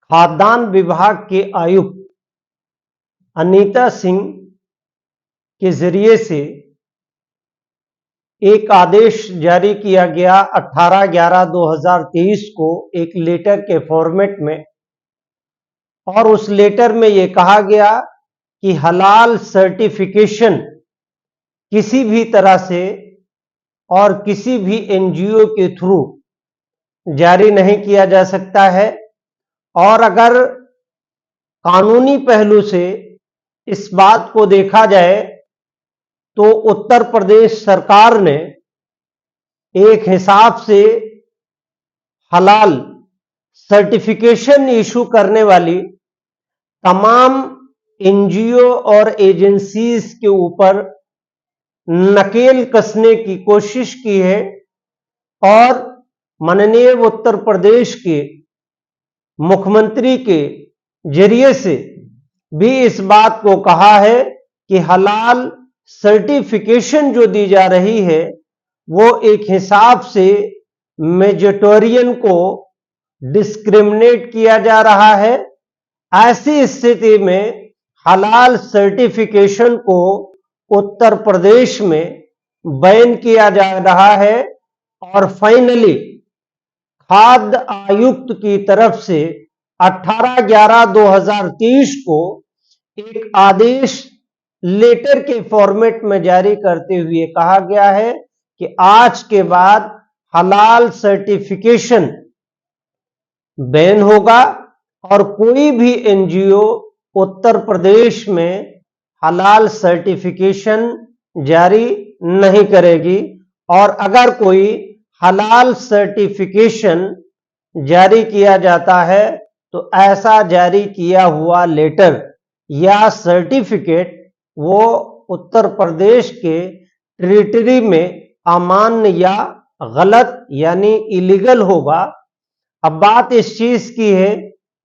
खाद्यान्न विभाग के आयुक्त अनीता सिंह के जरिए से एक आदेश जारी किया गया 18/11/2023 को एक लेटर के फॉर्मेट में, और उस लेटर में यह कहा गया कि हलाल सर्टिफिकेशन किसी भी तरह से और किसी भी एनजीओ के थ्रू जारी नहीं किया जा सकता है। और अगर कानूनी पहलू से इस बात को देखा जाए तो उत्तर प्रदेश सरकार ने एक हिसाब से हलाल सर्टिफिकेशन इशू करने वाली तमाम एनजीओ और एजेंसीज के ऊपर नकेल कसने की कोशिश की है, और माननीय उत्तर प्रदेश के मुख्यमंत्री के जरिए से भी इस बात को कहा है कि हलाल सर्टिफिकेशन जो दी जा रही है वो एक हिसाब से मेजोरिटेरियन को डिस्क्रिमिनेट किया जा रहा है। ऐसी स्थिति में हलाल सर्टिफिकेशन को उत्तर प्रदेश में बैन किया जा रहा है, और फाइनली खाद्य आयुक्त की तरफ से 18/11/2023 को एक आदेश लेटर के फॉर्मेट में जारी करते हुए कहा गया है कि आज के बाद हलाल सर्टिफिकेशन बैन होगा और कोई भी एनजीओ उत्तर प्रदेश में हलाल सर्टिफिकेशन जारी नहीं करेगी। और अगर कोई हलाल सर्टिफिकेशन जारी किया जाता है तो ऐसा जारी किया हुआ लेटर या सर्टिफिकेट वो उत्तर प्रदेश के टेरिटरी में अमान्य या गलत यानी इलीगल होगा। अब बात इस चीज की है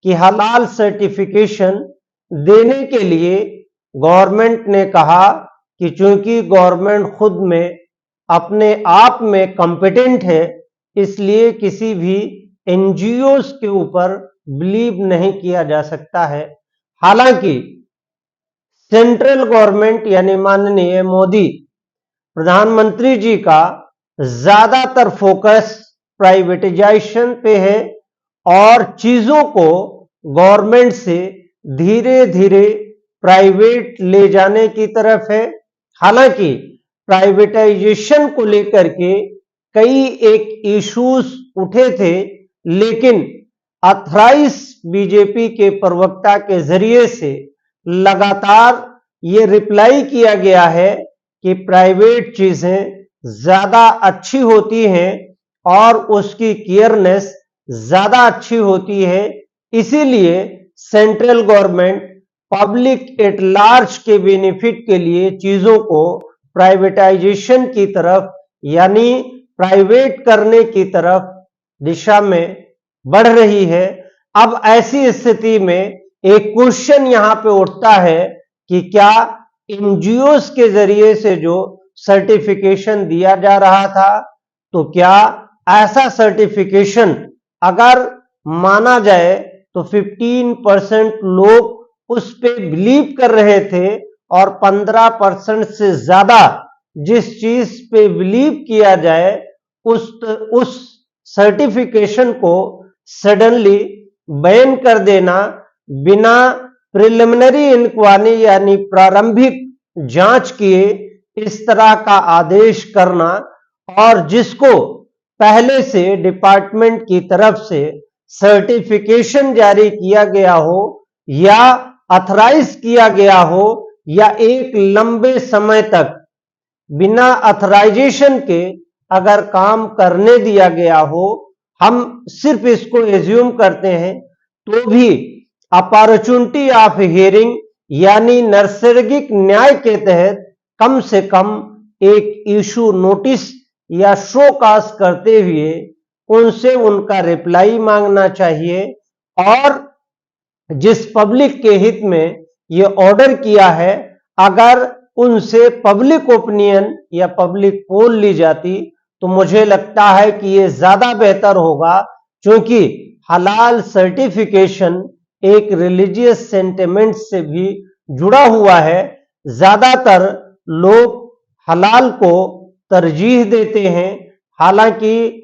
कि हलाल सर्टिफिकेशन देने के लिए गवर्नमेंट ने कहा कि चूंकि गवर्नमेंट खुद में अपने आप में कॉम्पिटेंट है, इसलिए किसी भी एनजीओस के ऊपर बिलीव नहीं किया जा सकता है। हालांकि सेंट्रल गवर्नमेंट यानी माननीय मोदी प्रधानमंत्री जी का ज्यादातर फोकस प्राइवेटाइजेशन पे है और चीजों को गवर्नमेंट से धीरे धीरे प्राइवेट ले जाने की तरफ है। हालांकि प्राइवेटाइजेशन को लेकर के कई एक इश्यूज उठे थे, लेकिन ऑथराइज बीजेपी के प्रवक्ता के जरिए से लगातार ये रिप्लाई किया गया है कि प्राइवेट चीजें ज्यादा अच्छी होती हैं और उसकी केयरनेस ज्यादा अच्छी होती है। इसीलिए central government public at large के बेनिफिट के लिए चीजों को प्राइवेटाइजेशन की तरफ यानी प्राइवेट करने की तरफ दिशा में बढ़ रही है। अब ऐसी स्थिति में एक क्वेश्चन यहां पे उठता है कि क्या एनजीओस के जरिए से जो सर्टिफिकेशन दिया जा रहा था, तो क्या ऐसा सर्टिफिकेशन अगर माना जाए तो 15% लोग उस पे बिलीव कर रहे थे और 15% से ज्यादा जिस चीज पे बिलीव किया जाए उस सर्टिफिकेशन को सडनली बैन कर देना, बिना प्रिलिमिनरी इंक्वायरी यानी प्रारंभिक जांच किए इस तरह का आदेश करना, और जिसको पहले से डिपार्टमेंट की तरफ से सर्टिफिकेशन जारी किया गया हो या ऑथराइज किया गया हो या एक लंबे समय तक बिना ऑथराइजेशन के अगर काम करने दिया गया हो, हम सिर्फ इसको एज्यूम करते हैं, तो भी अपॉर्चुनिटी ऑफ हियरिंग यानी नैसर्गिक न्याय के तहत कम से कम एक इशू नोटिस या शो कास्ट करते हुए उनसे उनका रिप्लाई मांगना चाहिए। और जिस पब्लिक के हित में ये ऑर्डर किया है, अगर उनसे पब्लिक ओपिनियन या पब्लिक पोल ली जाती तो मुझे लगता है कि ये ज्यादा बेहतर होगा, क्योंकि हलाल सर्टिफिकेशन एक रिलीजियस सेंटिमेंट से भी जुड़ा हुआ है। ज्यादातर लोग हलाल को तरजीह देते हैं, हालांकि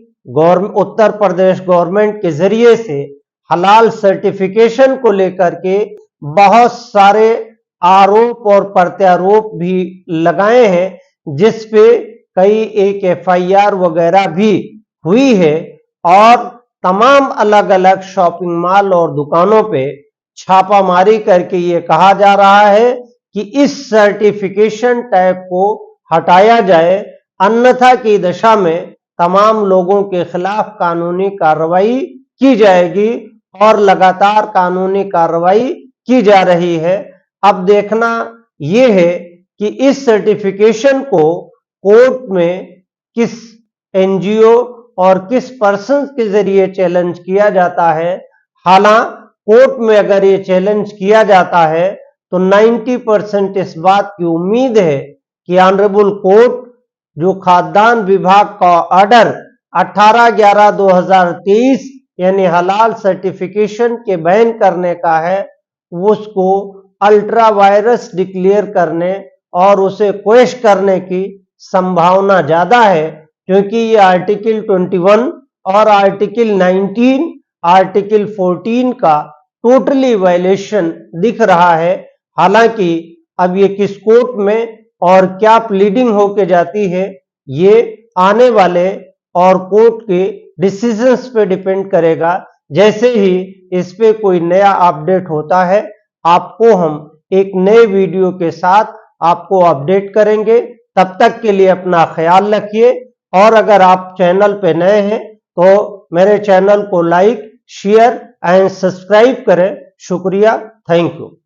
उत्तर प्रदेश गवर्नमेंट के जरिए से हलाल सर्टिफिकेशन को लेकर के बहुत सारे आरोप और प्रत्यारोप भी लगाए हैं, जिसपे कई एक एफआईआर वगैरह भी हुई है और तमाम अलग अलग शॉपिंग मॉल और दुकानों पे छापामारी करके ये कहा जा रहा है कि इस सर्टिफिकेशन टैग को हटाया जाए, अन्यथा की दशा में तमाम लोगों के खिलाफ कानूनी कार्रवाई की जाएगी और लगातार कानूनी कार्रवाई की जा रही है। अब देखना यह है कि इस सर्टिफिकेशन को कोर्ट में किस एनजीओ और किस पर्सन के जरिए चैलेंज किया जाता है। हालांकि कोर्ट में अगर ये चैलेंज किया जाता है तो 90% इस बात की उम्मीद है कि ऑनरेबल कोर्ट जो खाद्यान्न विभाग का ऑर्डर 18/11/2023 यानी हलाल सर्टिफिकेशन के बैन करने का है, उसको अल्ट्रा वायरस डिक्लेयर करने और उसे क्वेश करने की संभावना ज्यादा है, क्योंकि ये आर्टिकल 21 और आर्टिकल 19, आर्टिकल 14 का टोटली वायलेशन दिख रहा है। हालांकि अब ये किस कोर्ट में और क्या प्लीडिंग होके जाती है, ये आने वाले और कोर्ट के डिसीजंस पे डिपेंड करेगा। जैसे ही इस पे कोई नया अपडेट होता है, आपको हम एक नए वीडियो के साथ आपको अपडेट करेंगे। तब तक के लिए अपना ख्याल रखिए और अगर आप चैनल पे नए हैं तो मेरे चैनल को लाइक, शेयर एंड सब्सक्राइब करें। शुक्रिया, थैंक यू।